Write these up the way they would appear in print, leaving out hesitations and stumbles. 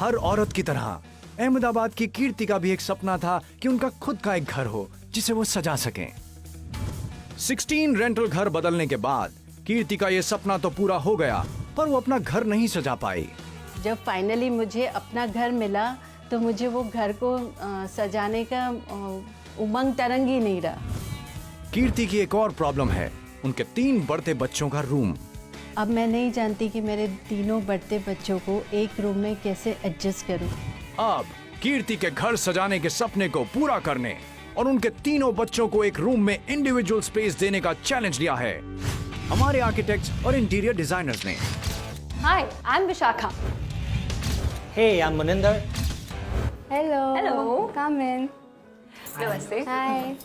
हर औरत की तरह अहमदाबाद की कीर्ति का भी एक सपना था कि उनका खुद का एक घर हो जिसे वो सजा सकें। 16 रेंटल घर बदलने के बाद कीर्ति का ये सपना तो पूरा हो गया, पर वो अपना घर नहीं सजा पाई। जब फाइनली मुझे अपना घर मिला तो मुझे वो घर को सजाने का उमंग तरंग ही नहीं रहा। कीर्ति की एक और प्रॉब्लम है, उनके 3 बढ़ते बच्चों का रूम। अब मैं नहीं जानती कि मेरे तीनों बढ़ते बच्चों को एक रूम में कैसे एडजस्ट करूं। अब कीर्ति के घर सजाने के सपने को पूरा करने और उनके तीनों बच्चों को एक रूम में इंडिविजुअल स्पेस देने का चैलेंज लिया है हमारे आर्किटेक्ट्स और इंटीरियर डिजाइनर्स ने। Hi, I'm Vishakha. Hey, I'm Maninder. Hello. Hello. Come in. Namaste. Hi.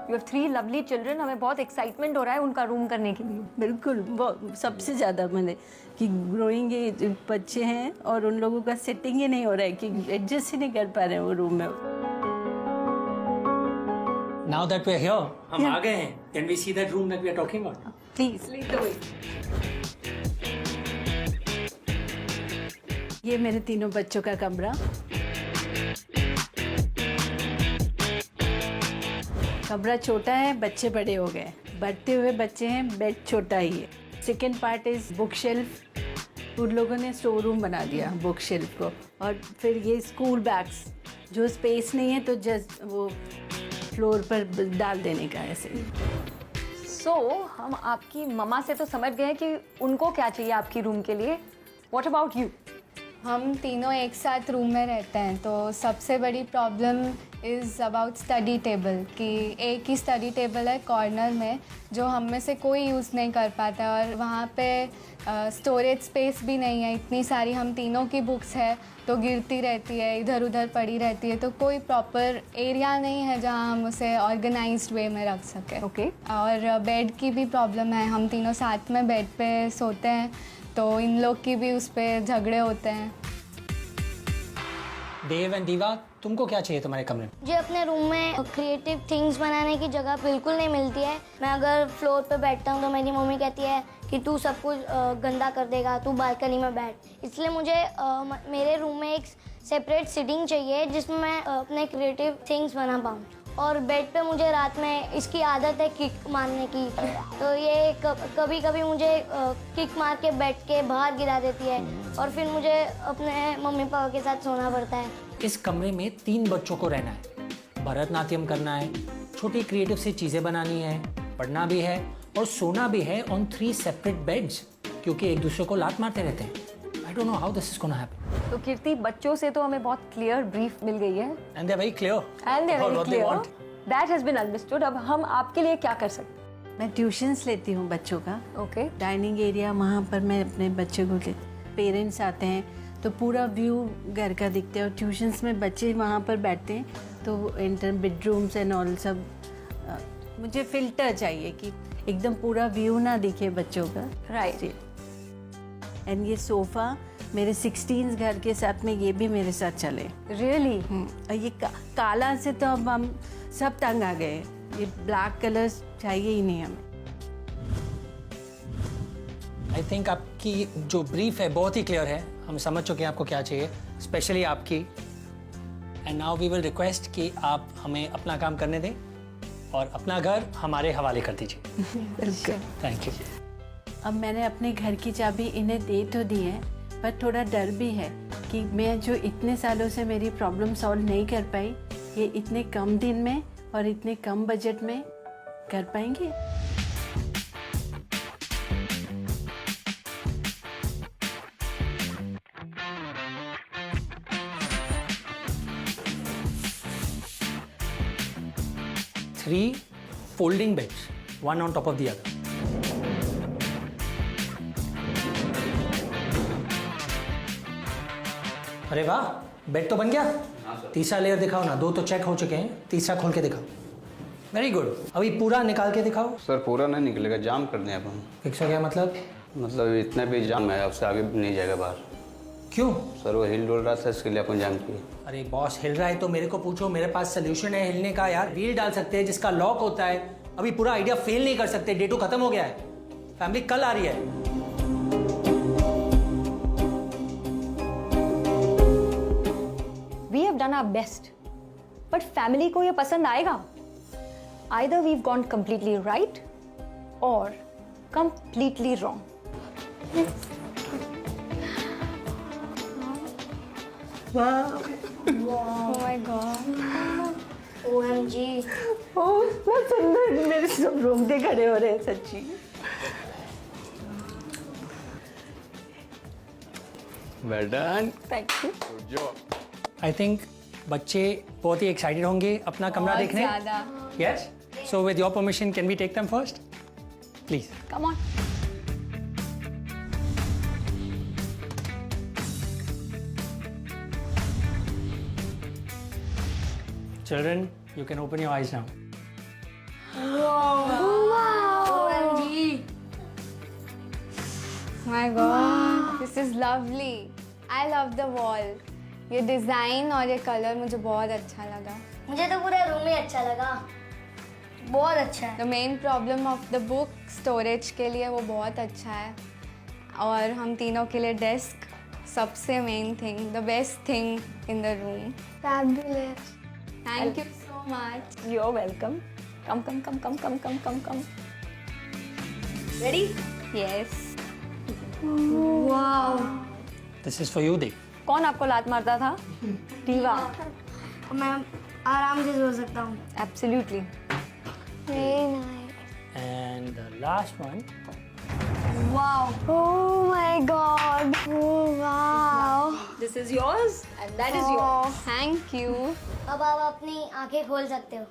You have 3 lovely children. हमें बहुत एक्साइटमेंट हो रहा है उनका रूम करने के लिए। बिल्कुल, वो सबसे ज़्यादा मैंने कि ग्रोइंग बच्चे हैं और उन लोगों का सेटिंग ही नहीं हो रहा है कि एडजस्ट ही नहीं कर पा रहे हैं वो रूम में। Now that we're here, हम आ गए हैं. Can we see that room that we are talking about? Please lead the way. ये मेरे तीनों बच्चों का कमरा। कमरा छोटा है, बच्चे बड़े हो गए, बढ़ते हुए बच्चे हैं, बेड छोटा ही है। Second part is book shelf. उन लोगों ने स्टोर रूम बना दिया बुक शेल्फ को, और फिर ये स्कूल बैग्स, जो स्पेस नहीं है तो जस्ट वो फ्लोर पर डाल देने का ऐसे। So, हम आपकी मम्मा से तो समझ गए कि उनको क्या चाहिए आपकी रूम के लिए। What about you? हम तीनों एक साथ रूम में रहते हैं, तो सबसे बड़ी problem is about study table, कि एक ही स्टडी टेबल है कॉर्नर में जो हम में से कोई यूज़ नहीं कर पाता, और वहाँ पे स्टोरेज स्पेस भी नहीं है। इतनी सारी हम तीनों की बुक्स है तो गिरती रहती है, इधर उधर पड़ी रहती है, तो कोई प्रॉपर एरिया नहीं है जहाँ हम उसे ऑर्गेनाइज्ड वे में रख सकें। Okay. और बेड की भी प्रॉब्लम है, हम तीनों साथ में बेड पे सोते हैं तो इन लोग की भी उस पर झगड़े होते हैं। देव एंड दीवा, तुमको क्या चाहिए तुम्हारे कमरे में? मुझे अपने रूम में क्रिएटिव थिंग्स बनाने की जगह बिल्कुल नहीं मिलती है। मैं अगर फ्लोर पे बैठता हूँ तो मेरी मम्मी कहती है कि तू सब कुछ गंदा कर देगा, तू बालकनी में बैठ। इसलिए मुझे मेरे रूम में एक सेपरेट सिटिंग चाहिए जिसमें मैं अपने क्रिएटिव थिंग्स बना पाऊँ। और बेड पे मुझे रात में इसकी आदत है किक मारने की, तो ये कभी कभी मुझे किक मार के बेड के बाहर गिरा देती है और फिर मुझे अपने मम्मी पापा के साथ सोना पड़ता है। इस कमरे में 3 बच्चों को रहना है, भरतनाट्यम करना है, छोटी क्रिएटिव सी चीज़ें बनानी है, पढ़ना भी है और सोना भी है ऑन 3 सेपरेट बेड्स, क्योंकि एक दूसरे को लात मारते रहते हैं। I don't know how this is going to happen. तो कीर्ति, बच्चों से तो हमें बहुत क्लियर ब्रीफ मिल गई है। And they're very clear. And they're about very what they clear. want. That has been understood. अब हम आपके लिए क्या कर सकते हैं? मैं ट्यूशन्स लेती हूँ बच्चों का। Okay. डाइनिंग एरिया, वहाँ पर मैं अपने बच्चे को पेरेंट्स आते हैं तो पूरा व्यू घर का दिखता है, और ट्यूशन्स में बच्चे वहाँ पर बैठते हैं तो इंटर बेडरूम्स एंड ऑल सब। मुझे फिल्टर चाहिए कि एकदम पूरा व्यू ना दिखे बच्चों का। Right. एंड ये सोफ़ा मेरे 16 घर के साथ में ये भी मेरे साथ चले। Really? और ये काला से तो अब हम सब तंग आ गए, ये ब्लैक कलर्स चाहिए ही नहीं हमें। आई थिंक आपकी जो ब्रीफ है बहुत ही क्लियर है, हम समझ चुके हैं आपको क्या चाहिए, स्पेशली आपकी। And now we will request कि आप हमें अपना काम करने दें और अपना घर हमारे हवाले कर दीजिए। बिल्कुल। Thank you. अब मैंने अपने घर की चाबी इन्हें दे तो दी है, पर थोड़ा डर भी है कि मैं जो इतने सालों से मेरी प्रॉब्लम सॉल्व नहीं कर पाई, ये इतने कम दिन में और इतने कम बजट में कर पाएंगे। Three folding beds, one on top of the other. अरे वाह, बेड तो बन गया। तीसरा लेयर दिखाओ ना, 2 तो चेक हो चुके हैं, तीसरा खोल के दिखाओ। वेरी गुड, अभी पूरा निकाल के दिखाओ। सर पूरा नहीं निकलेगा, जाम कर दें अब हम। फिक्स हो गया मतलब? मतलब इतना भी जाम है, अब से आगे नहीं जाएगा बाहर। क्यों? सर वो हिल डुल रहा था, इसके लिए अपन जाम किए। अरे बॉस, हिल रहा है तो मेरे को पूछो, मेरे पास सोल्यूशन है हिलने का यार। व्हील डाल सकते हैं जिसका लॉक होता है। अभी पूरा आइडिया फेल नहीं कर सकते, डेटो खत्म हो गया है। फैमिली कल आ रही है। We have done our best, but family को ये पसंद आएगा? Either we've gone completely right और completely wrong. Oh my god. OMG. Oh बहुत सुंदर, मेरे सब रोंगटे खड़े हो रहे हैं सच्ची। Well done. Thank you. Good job. I think बच्चे बहुत ही एक्साइटेड होंगे अपना कमरा बहुत देखने। ज़्यादा। Yes, so with your permission can we take them first please? Come on. Children, you can open your eyes now. OMG. My god, this is lovely. I love the wall. ये design और ये colour मुझे बहुत अच्छा लगा. मुझे तो पूरा रूम ही अच्छा लगा, बहुत अच्छा है। The main problem of the book storage के लिए वो बहुत अच्छा है. और हम तीनों के लिए डेस्क सबसे main thing, the best thing in the room. Fabulous. Thank you so much. You are welcome. Come come come come come come come come. Ready? Yes. Wow. This is for you, Dev. कौन आपको लात मारता था? दीवा। मैं आराम से सो सकता हूँ। Absolutely. Very nice. And the last one. Wow. Oh my god. Oh wow. This is yours and that is yours. Oh, thank you. अब आप अपनी आंखें खोल सकते हो।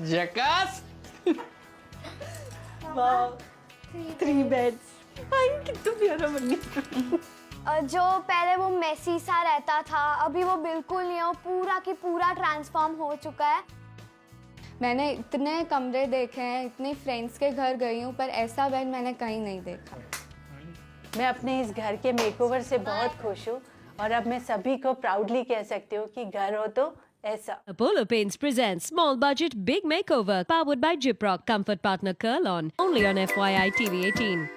जकास। Three beds. कितना प्यारा बन गया। जो पहले वो मेसी सा रहता था, अभी वो बिल्कुल नहीं है, वो पूरा की पूरा ट्रांसफॉर्म हो चुका है। मैंने इतने कमरे देखे हैं, इतने फ्रेंड्स के घर गई हूँ, पर ऐसा बेड मैंने कहीं नहीं देखा। मैं अपने इस घर के मेकओवर से बहुत खुश हूँ और अब मैं सभी को प्राउडली कह सकती हूँ कि घर हो तो ऐसा। Apollo Paints presents Small Budget Big Makeover, powered by Gyprock, Comfort Partner Kurlon, only on FYI TV 18.